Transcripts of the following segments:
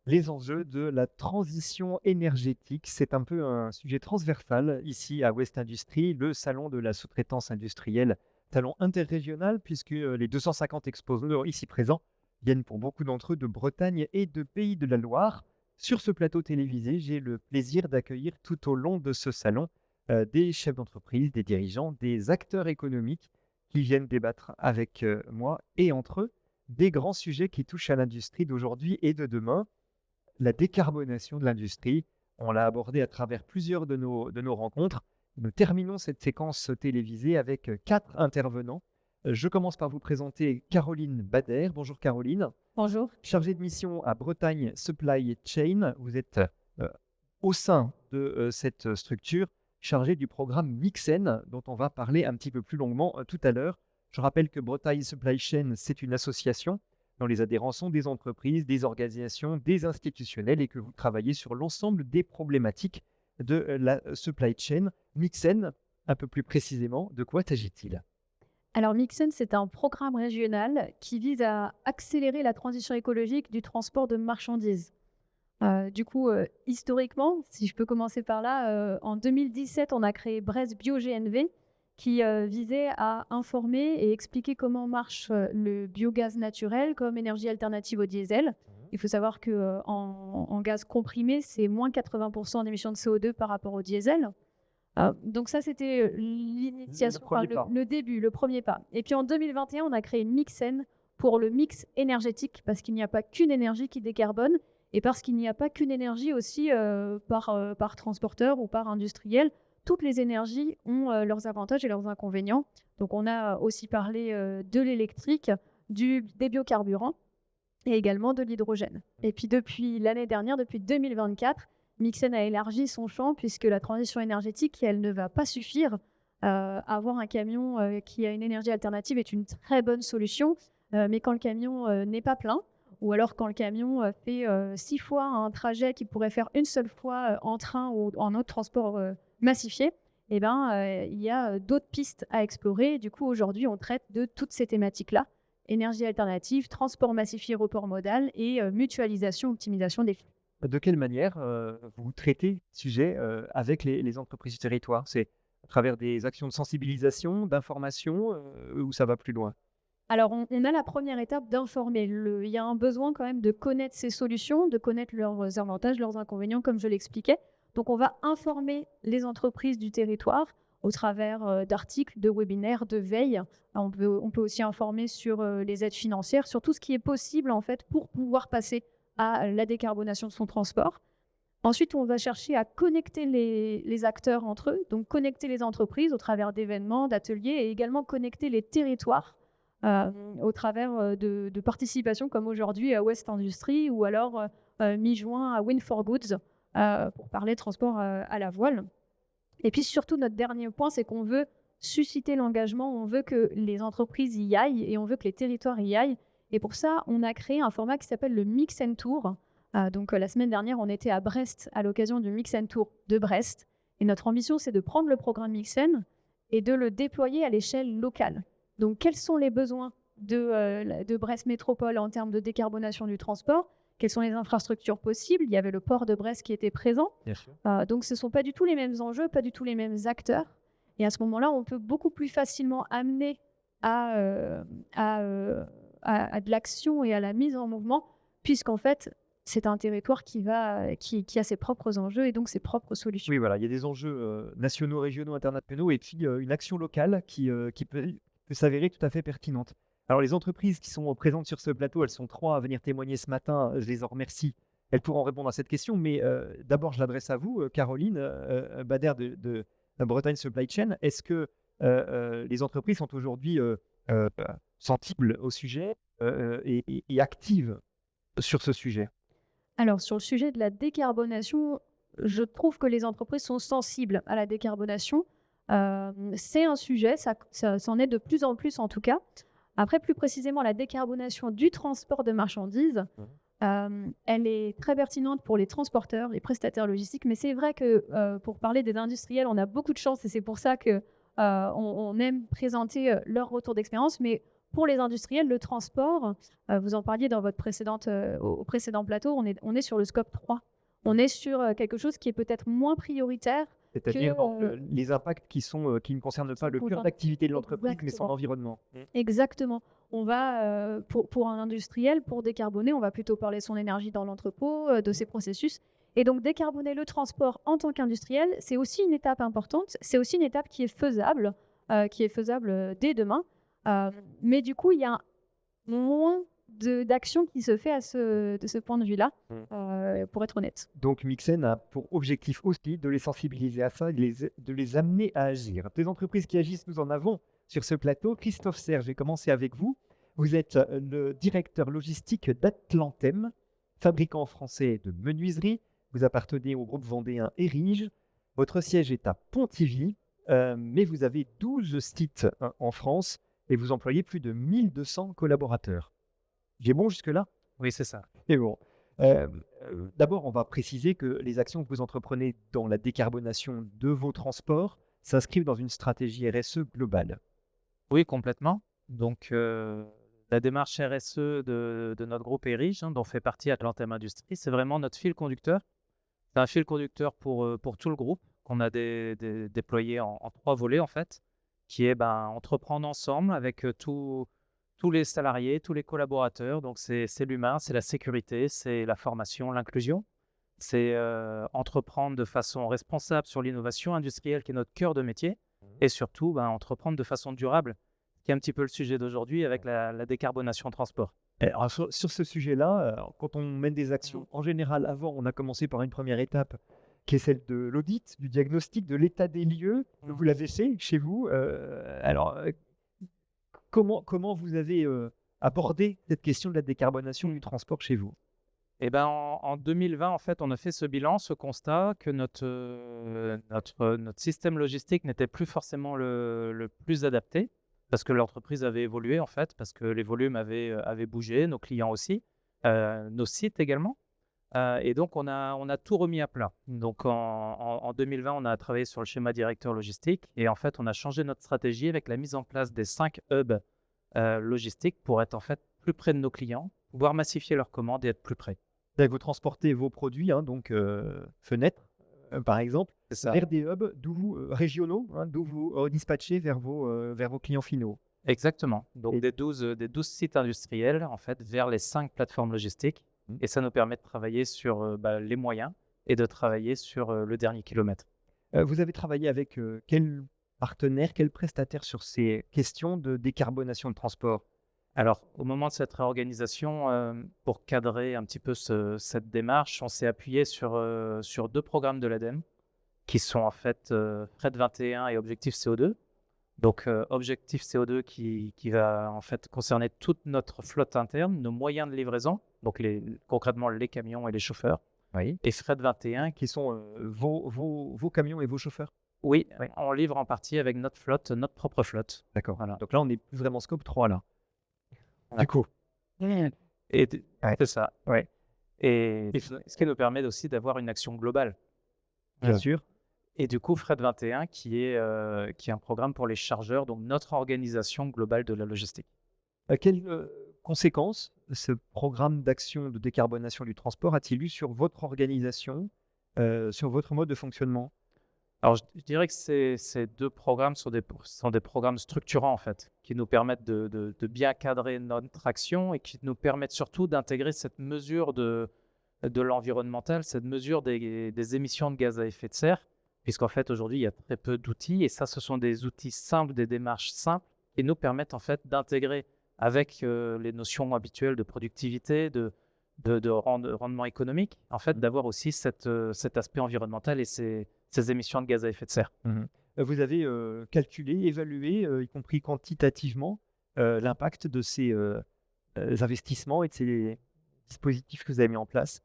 Les enjeux de la transition énergétique, c'est un peu un sujet transversal ici à West Industries, le salon de la sous-traitance industrielle, salon interrégional puisque les 250 exposants ici présents viennent pour beaucoup d'entre eux de Bretagne et de Pays de la Loire. Sur ce plateau télévisé, j'ai le plaisir d'accueillir tout au long de ce salon des chefs d'entreprise, des dirigeants, des acteurs économiques qui viennent débattre avec moi et entre eux des grands sujets qui touchent à l'industrie d'aujourd'hui et de demain. La décarbonation de l'industrie, on l'a abordé à travers plusieurs de nos rencontres. Nous terminons cette séquence télévisée avec 4 intervenants. Je commence par vous présenter Caroline Bader. Bonjour Caroline. Bonjour. Chargée de mission à Bretagne Supply Chain. Vous êtes euh, au sein de cette structure chargée du programme Mixen, dont on va parler un petit peu plus longuement tout à l'heure. Je rappelle que Bretagne Supply Chain, c'est une association dont les adhérents sont des entreprises, des organisations, des institutionnels et que vous travaillez sur l'ensemble des problématiques de la supply chain. Mixen, un peu plus précisément, de quoi s'agit-il? Alors Mixen, c'est un programme régional qui vise à accélérer la transition écologique du transport de marchandises. Historiquement, si je peux commencer par là, en 2017, on a créé Brest Bio GNV qui visait à informer et expliquer comment marche le biogaz naturel comme énergie alternative au diesel. Il faut savoir qu'en gaz comprimé, c'est moins 80% d'émissions de CO2 par rapport au diesel. Donc ça, c'était l'initiation, premier pas. le début, le premier pas. Et puis en 2021, on a créé Mixen pour le mix énergétique, parce qu'il n'y a pas qu'une énergie qui décarbone, et parce qu'il n'y a pas qu'une énergie aussi par transporteur ou par industriel. Toutes les énergies ont leurs avantages et leurs inconvénients. Donc on a aussi parlé de l'électrique, des biocarburants et également de l'hydrogène. Et puis depuis l'année dernière, depuis 2024, Mixen a élargi son champ puisque la transition énergétique, elle ne va pas suffire. Avoir un camion qui a une énergie alternative est une très bonne solution, mais quand le camion n'est pas plein, ou alors quand le camion fait 6 fois un trajet qu'il pourrait faire une seule fois en train ou en autre transport massifié, il y a d'autres pistes à explorer. Du coup, aujourd'hui, on traite de toutes ces thématiques-là: énergie alternative, transport massifié, report modal et mutualisation, optimisation des flux. De quelle manière vous traitez ce sujet avec les entreprises du territoire? C'est à travers des actions de sensibilisation, d'information ou ça va plus loin? Alors, on a la première étape d'informer. Il y a un besoin quand même de connaître ces solutions, de connaître leurs avantages, leurs inconvénients, comme je l'expliquais. Donc, on va informer les entreprises du territoire au travers d'articles, de webinaires, de veilles. On peut aussi informer sur les aides financières, sur tout ce qui est possible en fait pour pouvoir passer à la décarbonation de son transport. Ensuite, on va chercher à connecter les acteurs entre eux, donc connecter les entreprises au travers d'événements, d'ateliers, et également connecter les territoires au travers de participations comme aujourd'hui à West Industries ou alors mi-juin à Win for Goods pour parler transport à la voile. Et puis surtout, notre dernier point, c'est qu'on veut susciter l'engagement, on veut que les entreprises y aillent et on veut que les territoires y aillent. Et pour ça, on a créé un format qui s'appelle le Mix and Tour. La semaine dernière, on était à Brest à l'occasion du Mix and Tour de Brest. Et notre ambition, c'est de prendre le programme Mixen et de le déployer à l'échelle locale. Donc, quels sont les besoins de Brest Métropole en termes de décarbonation du transport? Quelles sont les infrastructures possibles? Il y avait le port de Brest qui était présent. Bien sûr. Donc, ce ne sont pas du tout les mêmes enjeux, pas du tout les mêmes acteurs. Et à ce moment-là, on peut beaucoup plus facilement amener à de l'action et à la mise en mouvement, puisqu'en fait, c'est un territoire qui a ses propres enjeux et donc ses propres solutions. Oui, voilà, il y a des enjeux nationaux, régionaux, internationaux et puis une action locale qui peut s'avérer tout à fait pertinente. Alors, les entreprises qui sont présentes sur ce plateau, elles sont 3 à venir témoigner ce matin. Je les en remercie. Elles pourront répondre à cette question, mais d'abord, je l'adresse à vous, Caroline Bader de Bretagne Supply Chain. Est-ce que les entreprises sont aujourd'hui euh, sensibles au sujet et actives sur ce sujet? Alors, sur le sujet de la décarbonation, je trouve que les entreprises sont sensibles à la décarbonation. C'est un sujet, ça c'en est de plus en plus en tout cas. Après, plus précisément, la décarbonation du transport de marchandises, elle est très pertinente pour les transporteurs, les prestataires logistiques, mais c'est vrai que pour parler des industriels, on a beaucoup de chance et c'est pour ça qu'on aime présenter leur retour d'expérience. Mais Pour les industriels, le transport, vous en parliez dans votre au précédent plateau, on est sur le scope 3. On est sur quelque chose qui est peut-être moins prioritaire que C'est-à-dire les impacts qui ne concernent pas le cœur d'activité de l'entreprise, mais son exactement. environnement. Exactement. On va, pour un industriel, pour décarboner, on va plutôt parler de son énergie dans l'entrepôt, de ses processus. Et donc, décarboner le transport en tant qu'industriel, c'est aussi une étape importante. C'est aussi une étape qui est faisable dès demain. Mais du coup, il y a moins d'action qui se fait de ce point de vue-là, pour être honnête. Donc Mixen a pour objectif aussi de les sensibiliser à ça, de les amener à agir. Des entreprises qui agissent, nous en avons sur ce plateau. Christophe Serre, je vais commencer avec vous. Vous êtes le directeur logistique d'Atlantem, fabricant français de menuiserie. Vous appartenez au groupe vendéen Erige. Votre siège est à Pontivy, mais vous avez 12 sites en France et vous employez plus de 1200 collaborateurs. J'ai bon jusque-là? Oui, c'est ça. C'est bon. D'abord, on va préciser que les actions que vous entreprenez dans la décarbonation de vos transports s'inscrivent dans une stratégie RSE globale. Oui, complètement. Donc, la démarche RSE de notre groupe Erige, dont fait partie Atlantem Industrie, c'est vraiment notre fil conducteur. C'est un fil conducteur pour tout le groupe qu'on a déployé en 3 volets, en fait, qui est entreprendre ensemble avec tous les salariés, tous les collaborateurs. Donc, c'est l'humain, c'est la sécurité, c'est la formation, l'inclusion. C'est entreprendre de façon responsable sur l'innovation industrielle qui est notre cœur de métier. Et surtout, entreprendre de façon durable, qui est un petit peu le sujet d'aujourd'hui avec la décarbonation transport. Alors, sur ce sujet-là, quand on mène des actions, en général, avant, on a commencé par une première étape qui est celle de l'audit, du diagnostic, de l'état des lieux. Vous l'avez fait chez vous. Alors, comment vous avez abordé cette question de la décarbonation du transport chez vous? Eh ben, en 2020, en fait, on a fait ce bilan, ce constat que notre système logistique n'était plus forcément le plus adapté parce que l'entreprise avait évolué, en fait, parce que les volumes avaient bougé, nos clients aussi, nos sites également. Et donc, on a tout remis à plat. Donc, en 2020, on a travaillé sur le schéma directeur logistique et en fait, on a changé notre stratégie avec la mise en place des 5 hubs logistiques pour être en fait plus près de nos clients, pouvoir massifier leurs commandes et être plus près. Vous transportez vos produits, donc fenêtres, par exemple, C'est ça. vers des hubs régionaux, d'où vous dispatchez vers vos clients finaux. Exactement. Donc, Et- des 12 sites industriels, en fait, vers les 5 plateformes logistiques. Et ça nous permet de travailler sur les moyens et de travailler sur le dernier kilomètre. Vous avez travaillé avec quel partenaire, quel prestataire sur ces questions de décarbonation de transport? Alors, au moment de cette réorganisation, pour cadrer un petit peu cette démarche, on s'est appuyé sur 2 programmes de l'ADEME qui sont en fait Fred 21 et Objectif CO2. Donc, Objectif CO2 qui va en fait concerner toute notre flotte interne, nos moyens de livraison, donc concrètement les camions et les chauffeurs. Oui. Et Fred 21 Qui sont vos camions et vos chauffeurs? oui, on livre en partie avec notre flotte, notre propre flotte. D'accord. Voilà. Donc là, on est plus vraiment scope 3 là. Voilà. Du coup. Et c'est ça. Ouais. Et ce qui nous permet aussi d'avoir une action globale. Bien sûr. Et du coup, Fred 21, qui est un programme pour les chargeurs, donc notre organisation globale de la logistique. Quelles conséquences ce programme d'action de décarbonation du transport a-t-il eu sur votre organisation, sur votre mode de fonctionnement? Alors, je dirais que ces 2 programmes sont des programmes structurants, en fait, qui nous permettent de bien cadrer notre action et qui nous permettent surtout d'intégrer cette mesure de l'environnemental, cette mesure des émissions de gaz à effet de serre, puisqu'en fait, aujourd'hui, il y a très peu d'outils. Et ça, ce sont des outils simples, des démarches simples qui nous permettent, en fait, d'intégrer avec les notions habituelles de productivité, de rendement économique, en fait, d'avoir aussi cet aspect environnemental et ces émissions de gaz à effet de serre. Vous avez calculé, évalué, y compris quantitativement, l'impact de ces investissements et de ces dispositifs que vous avez mis en place?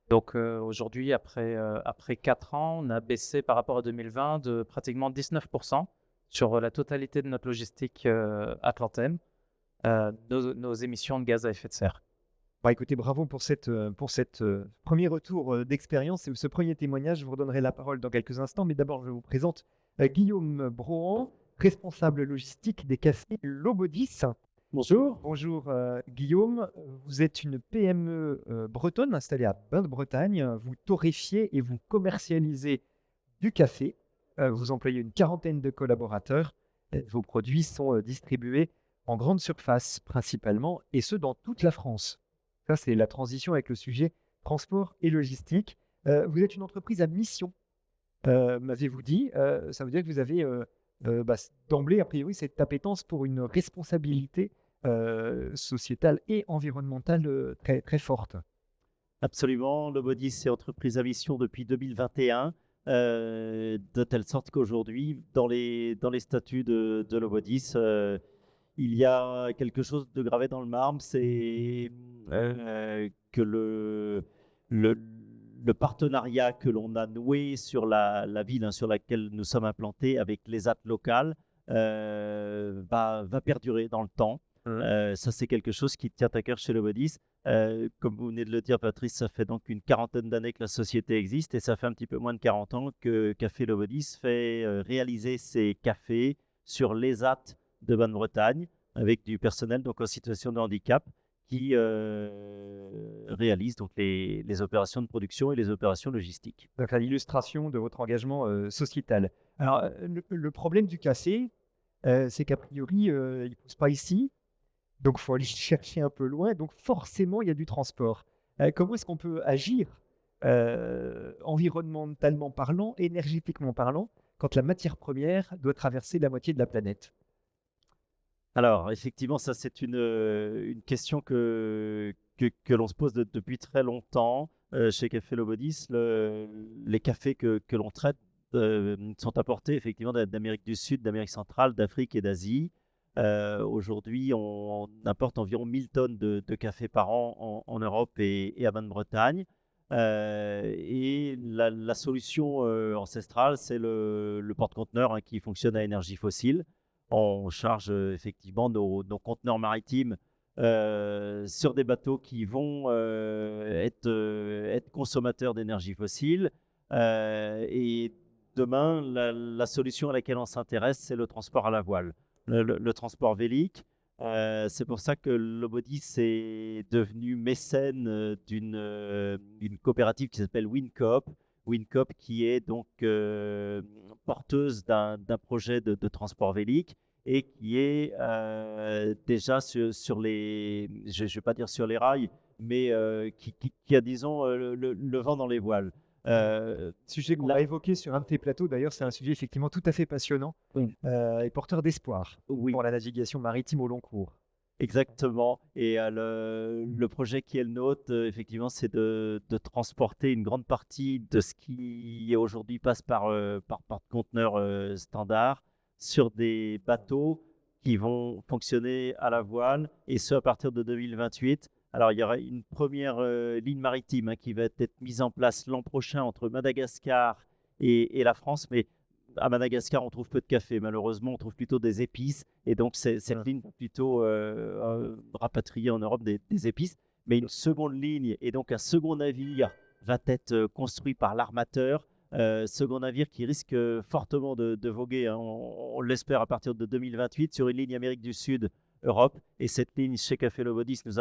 Donc aujourd'hui, après 4 ans, on a baissé par rapport à 2020 de pratiquement 19% sur la totalité de notre logistique Atlantem, nos émissions de gaz à effet de serre. Écoutez, bravo pour cette premier retour d'expérience et ce premier témoignage. Je vous redonnerai la parole dans quelques instants, mais d'abord, je vous présente Guillaume Brohan, responsable logistique des cafés Lobodis. Bonjour. Bonjour Guillaume, vous êtes une PME bretonne installée à Bain-de-Bretagne. Vous torréfiez et vous commercialisez du café. Vous employez une quarantaine de collaborateurs. Vos produits sont distribués en grande surface principalement, et ce dans toute la France. Ça, c'est la transition avec le sujet transport et logistique. Vous êtes une entreprise à mission, m'avez-vous dit. Ça veut dire que vous avez d'emblée, a priori, cette appétence pour une responsabilité sociétale et environnementale très, très forte. Absolument. Lobodis est entreprise à mission depuis 2021, de telle sorte qu'aujourd'hui, dans les statuts de Lobodis, il y a quelque chose de gravé dans le marbre, c'est que le, le partenariat que l'on a noué sur la ville sur laquelle nous sommes implantés avec les ZAT locales va perdurer dans le temps. Ça, c'est quelque chose qui tient à cœur chez Lobodis. Comme vous venez de le dire, Patrice, ça fait donc une quarantaine d'années que la société existe, et ça fait un petit peu moins de 40 ans que Café Lobodis fait réaliser ses cafés sur les ZAT de Bain-de-Bretagne avec du personnel donc en situation de handicap qui réalise donc les opérations de production et les opérations logistiques. Donc, à l'illustration de votre engagement sociétal. Alors, le problème du café, c'est qu'a priori, il ne pousse pas ici. Donc, il faut aller chercher un peu loin. Donc, forcément, il y a du transport. Comment est-ce qu'on peut agir environnementalement parlant, énergétiquement parlant, quand la matière première doit traverser la moitié de la planète? Alors, effectivement, ça, c'est une question que l'on se pose depuis très longtemps chez Café Lobodis. Les cafés que l'on traite sont apportés effectivement d'Amérique du Sud, d'Amérique centrale, d'Afrique et d'Asie. Aujourd'hui, on importe environ 1000 tonnes de café par an en Europe et à Bain-de-Bretagne. Et la solution ancestrale, c'est le porte-conteneur qui fonctionne à énergie fossile. On charge effectivement nos conteneurs maritimes sur des bateaux qui vont être consommateurs d'énergie fossile. Et demain, la solution à laquelle on s'intéresse, c'est le transport à la voile, le transport vélique. C'est pour ça que Lobodis est devenu mécène d'une coopérative qui s'appelle WinCoop. WinCoop qui est donc porteuse d'un projet de transport vélique et qui est déjà sur les, je ne vais pas dire sur les rails, mais qui a, disons, le vent dans les voiles. Sujet qu'on a évoqué sur un de tes plateaux, d'ailleurs, c'est un sujet effectivement tout à fait passionnant et porteur d'espoir pour la navigation maritime au long cours. Exactement. Et le projet qui est le nôtre, effectivement, c'est de transporter une grande partie de ce qui aujourd'hui passe par conteneur standard sur des bateaux qui vont fonctionner à la voile, et ce à partir de 2028. Alors, il y aura une première ligne maritime qui va être mise en place l'an prochain entre Madagascar et la France, mais à Madagascar, on trouve peu de café. Malheureusement, on trouve plutôt des épices. Et donc, cette ligne va plutôt rapatrier en Europe des épices. Mais une seconde ligne et donc un second navire va être construit par l'armateur. Second navire qui risque fortement de voguer, on l'espère, à partir de 2028 sur une ligne Amérique du Sud, Europe. Et cette ligne chez Café Lobodis nous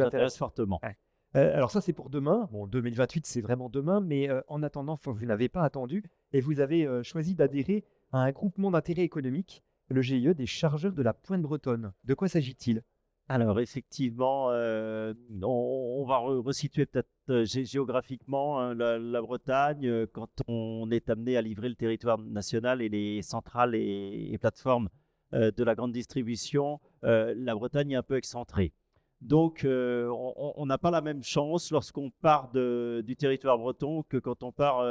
intéresse fortement. Ouais. Alors ça, c'est pour demain. Bon, 2028, c'est vraiment demain, mais en attendant, vous n'avez pas attendu et vous avez choisi d'adhérer à un groupement d'intérêt économique, le GIE des chargeurs de la Pointe Bretonne. De quoi s'agit-il? Alors effectivement, on va resituer peut-être géographiquement la Bretagne. Quand on est amené à livrer le territoire national et les centrales et plateformes de la grande distribution, la Bretagne est un peu excentrée. Donc, on n'a pas la même chance lorsqu'on part du territoire breton que quand on part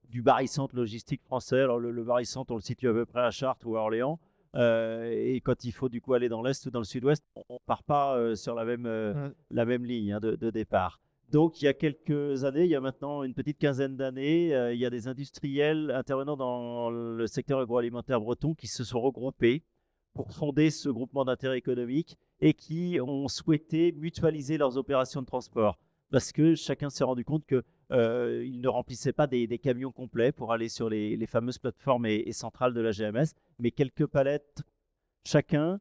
du barycentre logistique français. Alors, le barycentre, on le situe à peu près à Chartres ou à Orléans. Et quand il faut du coup aller dans l'est ou dans le sud-ouest, on ne part pas sur la même ligne de départ. Donc, il y a quelques années, il y a maintenant une petite quinzaine d'années, il y a des industriels intervenant dans le secteur agroalimentaire breton qui se sont regroupés pour fonder ce groupement d'intérêt économique et qui ont souhaité mutualiser leurs opérations de transport parce que chacun s'est rendu compte qu'ils ne remplissaient pas des camions complets pour aller sur les fameuses plateformes et centrales de la GMS, mais quelques palettes chacun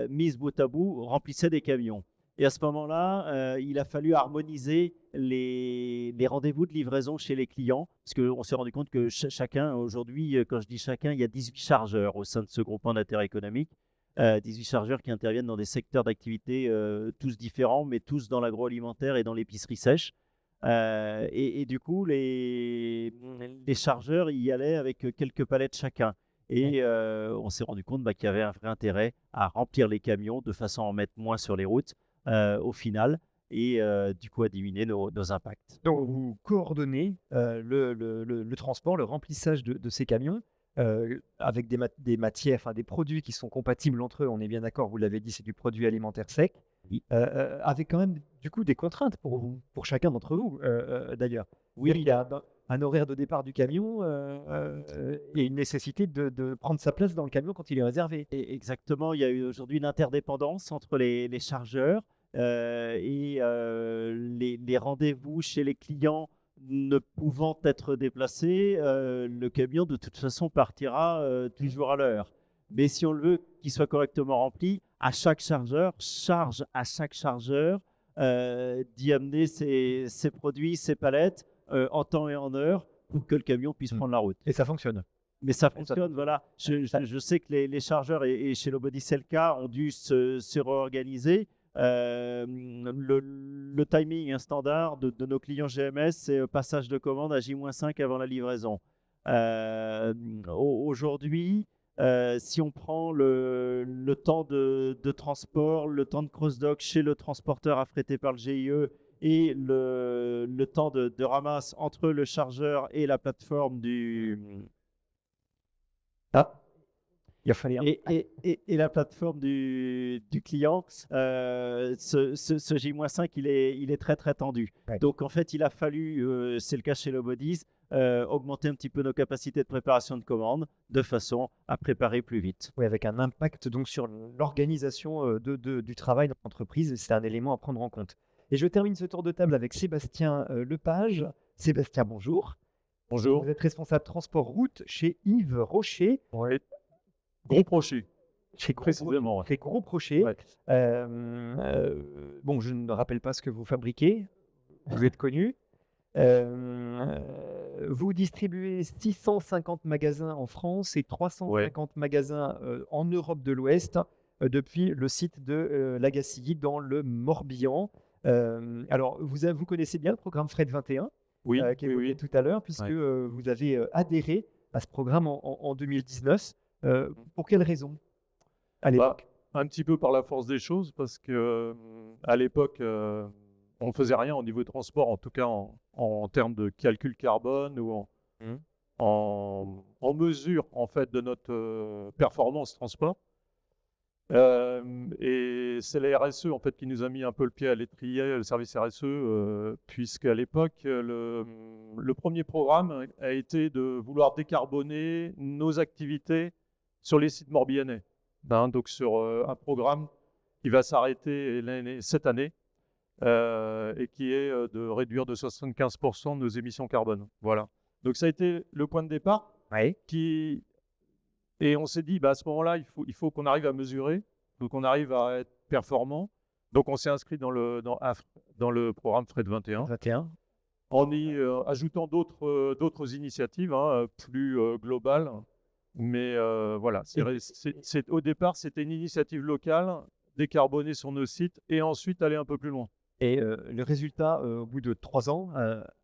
mises bout à bout, remplissaient des camions. Et à ce moment-là, il a fallu harmoniser les rendez-vous de livraison chez les clients, parce qu'on s'est rendu compte que chacun, aujourd'hui, quand je dis chacun, il y a 18 chargeurs au sein de ce groupement d'intérêt économique, 18 chargeurs qui interviennent dans des secteurs d'activité tous différents, mais tous dans l'agroalimentaire et dans l'épicerie sèche. Et du coup, les chargeurs y allaient avec quelques palettes chacun. Et on s'est rendu compte qu'il y avait un vrai intérêt à remplir les camions de façon à en mettre moins sur les routes au final, et du coup à diminuer nos impacts. Donc, vous coordonnez le transport, le remplissage de ces camions avec des matières, enfin des produits qui sont compatibles entre eux. On est bien d'accord, vous l'avez dit, c'est du produit alimentaire sec, Oui. avec quand même du coup des contraintes pour chacun d'entre vous d'ailleurs. Oui. Il y a un horaire de départ du camion et une nécessité de prendre sa place dans le camion quand il est réservé. Et exactement, il y a eu aujourd'hui une interdépendance entre les chargeurs et les rendez-vous chez les clients ne pouvant être déplacés, le camion de toute façon partira toujours à l'heure. Mais si on le veut qu'il soit correctement rempli, à chaque chargeur, charge à chaque chargeur d'y amener ses produits, ses palettes en temps et en heure pour que le camion puisse prendre la route. Et ça fonctionne. Mais ça fonctionne, voilà. Je sais que les chargeurs, et chez Lobody c'est le cas, ont dû se réorganiser. Le timing standard de nos clients GMS, c'est passage de commande à J-5 avant la livraison. Aujourd'hui, si on prend le temps de transport, le temps de cross-dock chez le transporteur affrété par le GIE et le temps de ramasse entre le chargeur et la plateforme Il a fallu et la plateforme du client, ce J-5, il est très très tendu. Ouais. Donc en fait, il a fallu, c'est le cas chez Lobodies, augmenter un petit peu nos capacités de préparation de commandes de façon à préparer plus vite. Oui, avec un impact donc sur l'organisation du travail dans l'entreprise. C'est un élément à prendre en compte. Et je termine ce tour de table avec Sébastien Lepage. Sébastien, bonjour. Bonjour. Vous êtes responsable transport route chez Yves Rocher. Oui. Gros Rocher. Chez Précisément, ouais. Chez Groupe Rocher. Ouais. Bon, je ne rappelle pas ce que vous fabriquez. Vous êtes connu. Vous distribuez 650 magasins en France et 350 magasins en Europe de l'Ouest depuis le site de Lagacilly dans le Morbihan. Alors, vous connaissez bien le programme Fred 21 Oui, qui évoqué tout à l'heure, puisque vous avez adhéré à ce programme en 2019. Pour quelles raisons à l'époque? Un petit peu par la force des choses, parce que à l'époque, on ne faisait rien au niveau transport, en tout cas en termes de calcul carbone ou en mesure en fait de notre performance transport. Et c'est la RSE en fait qui nous a mis un peu le pied à l'étrier, le service RSE, puisqu'à l'époque le premier programme a été de vouloir décarboner nos activités sur les sites morbihanais. Donc sur un programme qui va s'arrêter cette année et qui est de réduire de 75% nos émissions carbone. Voilà. Donc ça a été le point de départ. Oui. Et on s'est dit, à ce moment-là, il faut qu'on arrive à mesurer, qu'on arrive à être performant. Donc on s'est inscrit dans le programme Fred 21. En y ajoutant d'autres initiatives plus globales. Mais voilà, au départ, c'était une initiative locale, décarboner sur nos sites et ensuite aller un peu plus loin. Et le résultat, au bout de 3 ans,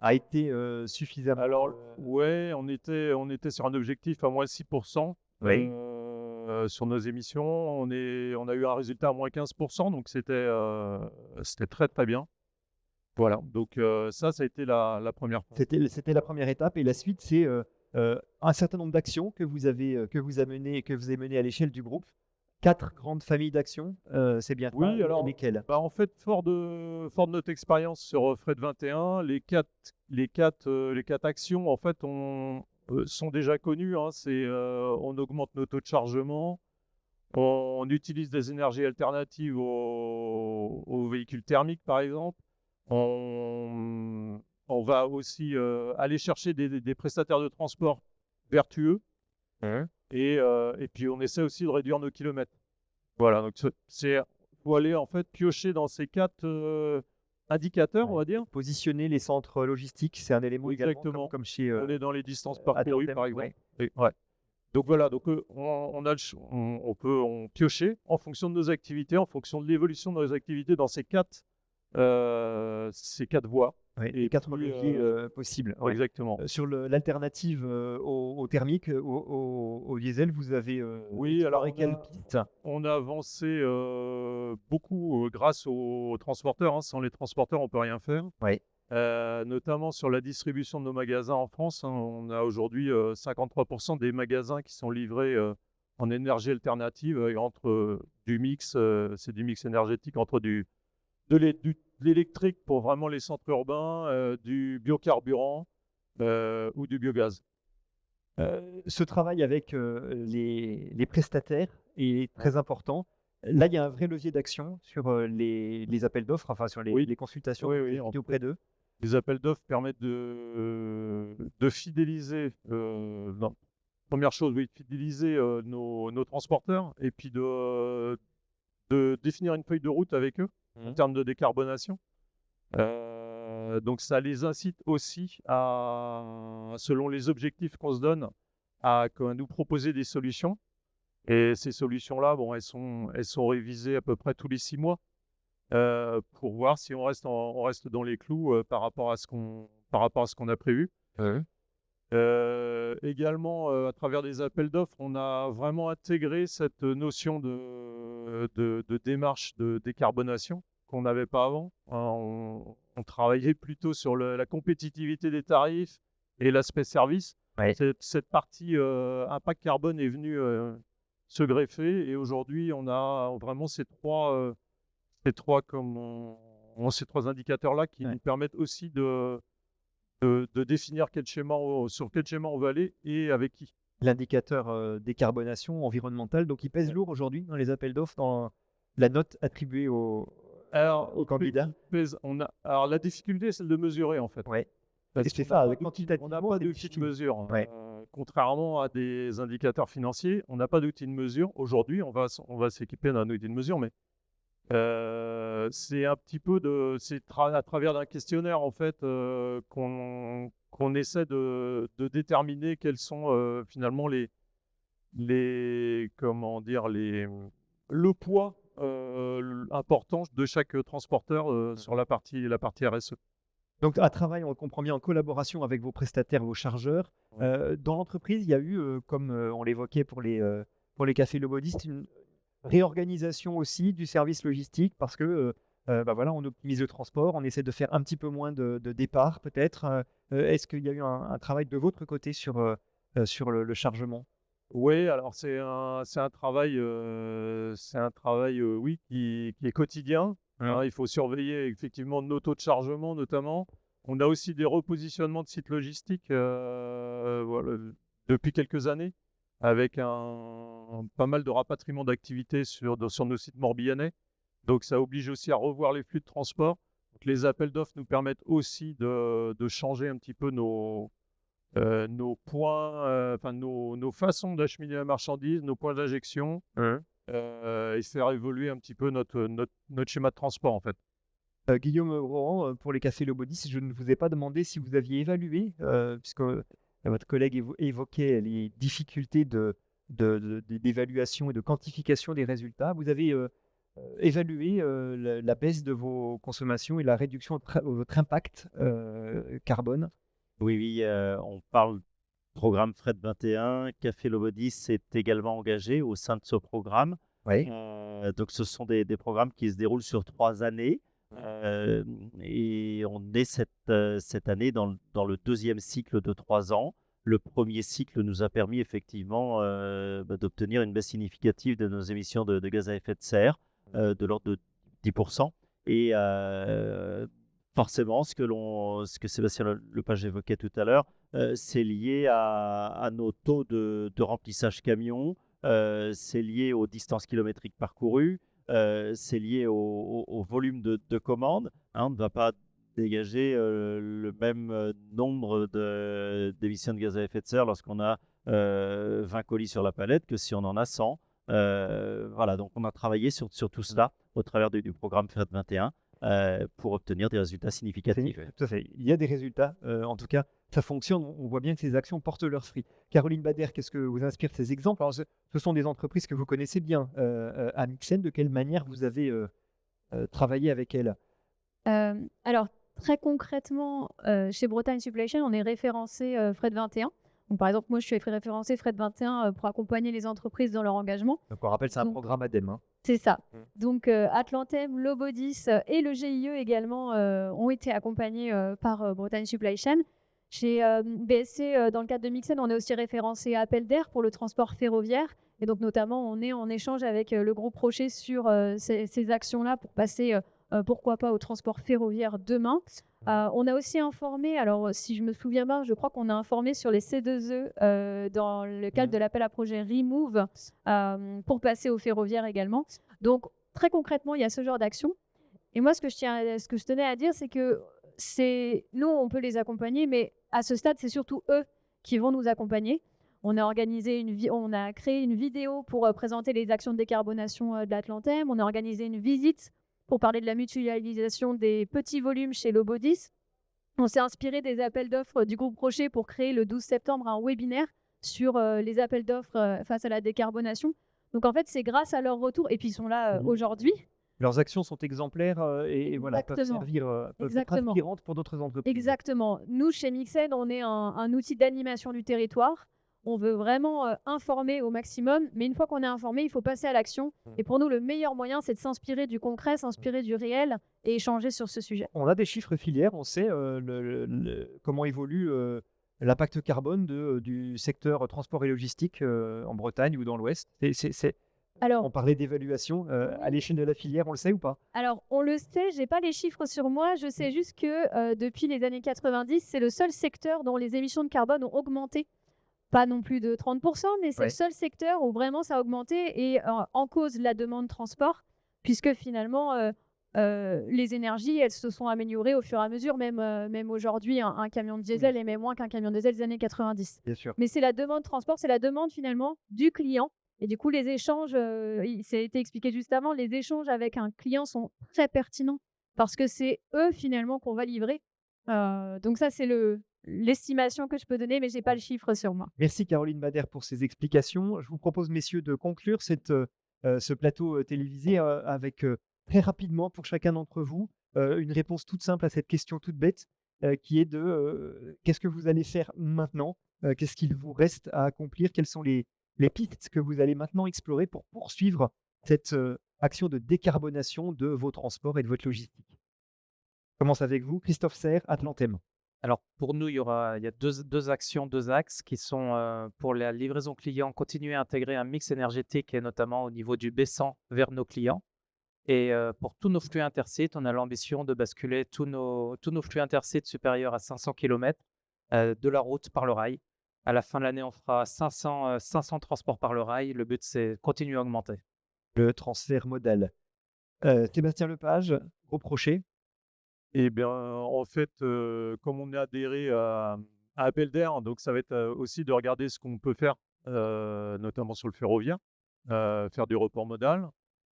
a été suffisamment... Alors, ouais, on était sur un objectif à moins 6%. Oui. Sur nos émissions, on a eu un résultat à moins 15%, donc c'était très très bien. Voilà, donc ça a été la première. C'était la première étape, et la suite, c'est un certain nombre d'actions que vous avez menées à l'échelle du groupe. 4 grandes familles d'actions, c'est bien. Oui, alors lesquelles? En fait, fort de notre expérience sur Fred 21, les quatre actions en fait sont déjà connues. On augmente nos taux de chargement, on utilise des énergies alternatives aux véhicules thermiques par exemple, on va aussi aller chercher des prestataires de transport vertueux et puis on essaie aussi de réduire nos kilomètres. Voilà, donc faut aller en fait piocher dans ces 4 indicateurs, on Ouais. va dire. Positionner les centres logistiques, c'est un élément également, Exactement. comme chez On est dans les distances à parcourues, Tandem, par exemple. ouais. Ouais. Donc voilà, donc on a on peut piocher en fonction de nos activités, en fonction de l'évolution de nos activités dans ces 4 voies. Ouais, Et les 4 puis, leviers possibles. Ouais. exactement. Sur l'alternative au thermique, au diesel, vous avez Oui, alors exploré quelle piste? on a avancé beaucoup grâce aux transporteurs, hein. Sans les transporteurs, on peut rien faire. Ouais. Notamment sur la distribution de nos magasins en France, hein. On a aujourd'hui 53% des magasins qui sont livrés en énergie alternative, entre c'est du mix énergétique entre de l'électrique pour vraiment les centres urbains, du biocarburant ou du biogaz. Ce travail avec les prestataires est très important. Là, il y a un vrai levier d'action sur les appels d'offres, enfin sur Oui. les consultations Oui, que vous oui, effectuez auprès d'eux. Les appels d'offres permettent de fidéliser, première chose, oui, de fidéliser nos transporteurs et puis de définir une feuille de route avec eux en termes de décarbonation. Donc ça les incite aussi selon les objectifs qu'on se donne, à nous proposer des solutions. Et ces solutions-là, bon, elles sont révisées à peu près tous les 6 mois pour voir si on reste dans les clous par rapport à ce qu'on a prévu. Également, à travers des appels d'offres, on a vraiment intégré cette notion de démarche de décarbonation qu'on n'avait pas avant, hein. On travaillait plutôt sur la compétitivité des tarifs et l'aspect service. Ouais. Cette partie impact carbone est venue se greffer, et aujourd'hui, on a vraiment ces trois indicateurs-là qui nous permettent aussi de définir sur quel schéma on veut aller et avec qui. L'indicateur décarbonation environnementale, donc il pèse lourd aujourd'hui dans les appels d'offres, dans la note attribuée aux candidats. Alors la difficulté, c'est de mesurer en fait. Ouais. Parce Et c'est qu'on ça, n'a pas quantitativement, on n'a pas c'est d'outil de difficile. mesure. Ouais. Contrairement à des indicateurs financiers, on n'a pas d'outil de mesure. Aujourd'hui, on va s'équiper d'un outil de mesure, mais c'est un petit peu à travers d'un questionnaire en fait qu'on essaie de déterminer quels sont finalement comment dire, le poids important de chaque transporteur sur la partie RSE. Donc, un travail, on comprend bien, en collaboration avec vos prestataires, vos chargeurs. Dans l'entreprise, il y a eu, comme on l'évoquait pour les cafés Lobodist, une réorganisation aussi du service logistique parce que voilà, on optimise le transport, on essaie de faire un petit peu moins de départs peut-être. Est-ce qu'il y a eu un travail de votre côté sur le chargement? Oui, alors c'est un travail, oui, qui est quotidien, hein. Il faut surveiller effectivement nos taux de chargement notamment. On a aussi des repositionnements de sites logistiques voilà, depuis quelques années, avec pas mal de rapatriements d'activités sur nos sites morbihanais. Donc ça oblige aussi à revoir les flux de transport. Donc, les appels d'offres nous permettent aussi de changer un petit peu nos points, nos façons d'acheminer la marchandise, nos points d'injection, et faire évoluer un petit peu notre schéma de transport en fait. Guillaume Rohan, pour les cafés Lobodist, je ne vous ai pas demandé si vous aviez évalué, puisque votre collègue évoquait les difficultés d'évaluation et de quantification des résultats. Vous avez évalué la baisse de vos consommations et la réduction de votre impact carbone? Oui, on parle programme Fred 21. Café Lobodist s'est également engagé au sein de ce programme. Oui. Donc, ce sont des programmes qui se déroulent sur 3 années. Et on est cette année dans le deuxième cycle de 3 ans. Le premier cycle nous a permis effectivement d'obtenir une baisse significative de nos émissions de gaz à effet de serre, de l'ordre de 10%. Et forcément, ce que Sébastien Lepage évoquait tout à l'heure, c'est lié à nos taux de remplissage camion, c'est lié aux distances kilométriques parcourues, c'est lié au volume de commandes, hein. On ne va pas dégager le même nombre d'émissions de gaz à effet de serre lorsqu'on a 20 colis sur la palette que si on en a 100. Voilà, donc on a travaillé sur tout cela au travers du programme FRED 21 pour obtenir des résultats significatifs. Tout à fait. Il y a des résultats. En tout cas, ça fonctionne. On voit bien que ces actions portent leurs fruits. Caroline Bader, qu'est-ce que vous inspire ces exemples? Alors, ce sont des entreprises que vous connaissez bien. À Mixen, de quelle manière vous avez travaillé avec elles? Alors, très concrètement, chez Bretagne Supply Chain, on est référencé FRED 21. Donc, par exemple, moi, je suis référencé FRED 21 pour accompagner les entreprises dans leur engagement. Donc, on rappelle, c'est un Donc, programme ADEME. Hein. c'est ça. Mm. Donc, Atlantem, Lobodis et le GIE également ont été accompagnés par Bretagne Supply Chain. Chez BSC, dans le cadre de Mixen, on est aussi référencé à Appel d'Air pour le transport ferroviaire. Et donc, notamment, on est en échange avec le groupe Rocher sur ces actions-là pour passer, pourquoi pas, au transport ferroviaire demain. On a aussi informé, alors si je me souviens bien, je crois qu'on a informé sur les C2E dans le cadre de l'appel à projet Remove pour passer au ferroviaire également. Donc, très concrètement, il y a ce genre d'action. Et moi, ce que je tenais à dire, c'est que nous, on peut les accompagner, mais à ce stade, c'est surtout eux qui vont nous accompagner. On a créé une vidéo pour présenter les actions de décarbonation de l'Atlantem. On a organisé une visite pour parler de la mutualisation des petits volumes chez Lobodis. On s'est inspiré des appels d'offres du groupe Rocher pour créer le 12 septembre un webinaire sur les appels d'offres face à la décarbonation. Donc en fait, c'est grâce à leur retour, et puis ils sont là aujourd'hui. Leurs actions sont exemplaires et voilà, peuvent servir, peuvent être inspirantes pour d'autres entreprises. Exactement. Nous, chez Mixen, on est un outil d'animation du territoire. On veut vraiment informer au maximum, mais une fois qu'on est informé, il faut passer à l'action. Et pour nous, le meilleur moyen, c'est de s'inspirer du concret, s'inspirer du réel et échanger sur ce sujet. On a des chiffres filières, on sait comment évolue l'impact carbone du secteur transport et logistique en Bretagne ou dans l'Ouest. On parlait d'évaluation à l'échelle de la filière, on le sait ou pas? Alors, on le sait, je n'ai pas les chiffres sur moi. Je sais juste que depuis les années 90, c'est le seul secteur dont les émissions de carbone ont augmenté. Pas non plus de 30%, mais c'est le seul secteur où vraiment ça a augmenté et en cause la demande de transport, puisque finalement, les énergies, elles se sont améliorées au fur et à mesure. Même aujourd'hui, un camion de diesel émet moins qu'un camion de diesel des années 90. Bien sûr. Mais c'est la demande de transport, c'est la demande finalement du client. Et du coup, les échanges, ça a été expliqué juste avant, les échanges avec un client sont très pertinents parce que c'est eux finalement qu'on va livrer. Donc ça, c'est l'estimation que je peux donner, mais je n'ai pas le chiffre sur moi. Merci Caroline Bader pour ces explications. Je vous propose, messieurs, de conclure ce plateau télévisé avec très rapidement pour chacun d'entre vous une réponse toute simple à cette question toute bête qui est de qu'est-ce que vous allez faire maintenant? Qu'est-ce qu'il vous reste à accomplir? Quelles sont les pistes que vous allez maintenant explorer pour poursuivre cette action de décarbonation de vos transports et de votre logistique? Je commence avec vous, Christophe Serre, Atlantem. Alors pour nous, il y a deux actions, deux axes qui sont pour la livraison client, continuer à intégrer un mix énergétique et notamment au niveau du B100 vers nos clients. Et pour tous nos flux intersites, on a l'ambition de basculer tous nos flux intersites supérieurs à 500 km de la route par le rail. À la fin de l'année, on fera 500 transports par le rail. Le but, c'est de continuer à augmenter. Le transfert modal. Sébastien Lepage, groupe Rocher. Eh bien, en fait, comme on est adhéré à Appel d'Air, donc ça va être aussi de regarder ce qu'on peut faire, notamment sur le ferroviaire, faire du report modal.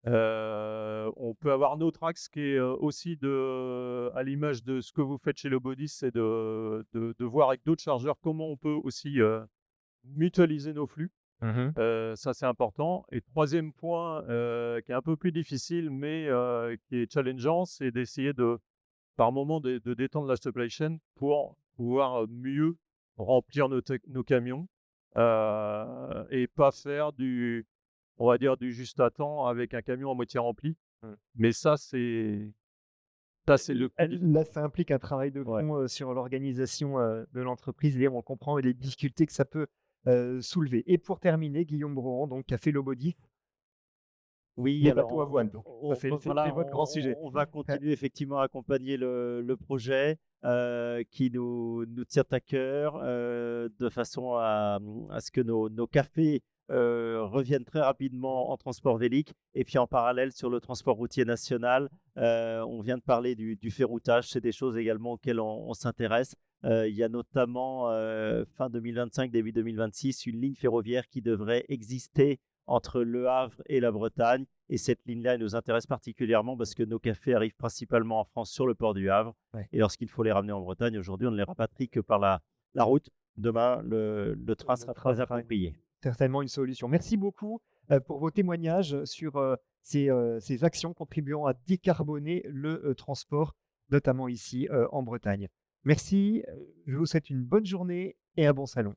On peut avoir un autre axe qui est aussi à l'image de ce que vous faites chez Lobodis, c'est de voir avec d'autres chargeurs comment on peut aussi mutualiser nos flux. Ça, c'est important. Et troisième point, qui est un peu plus difficile, mais qui est challengeant, c'est d'essayer par moment de détendre la supply chain pour pouvoir mieux remplir nos camions et pas faire on va dire du juste à temps avec un camion à moitié rempli. Mais ça, c'est le... Là, ça implique un travail de fond sur l'organisation de l'entreprise et on comprend les difficultés que ça peut soulever. Et pour terminer, Guillaume Brohan, donc, qui a fait Lobodis. Oui, les alors bateaux à voile. C'est votre grand sujet. On va continuer effectivement à accompagner le projet qui nous tient à cœur de façon à ce que nos cafés reviennent très rapidement en transport vélique. Et puis en parallèle, sur le transport routier national, on vient de parler du ferroutage. C'est des choses également auxquelles on s'intéresse. Il y a notamment fin 2025, début 2026, une ligne ferroviaire qui devrait exister entre Le Havre et la Bretagne. Et cette ligne-là elle nous intéresse particulièrement parce que nos cafés arrivent principalement en France sur le port du Havre. Ouais. Et lorsqu'il faut les ramener en Bretagne, aujourd'hui, on ne les rapatrie que par la route. Demain, le train sera très approprié. Certainement une solution. Merci beaucoup pour vos témoignages sur ces actions contribuant à décarboner le transport, notamment ici en Bretagne. Merci, je vous souhaite une bonne journée et un bon salon.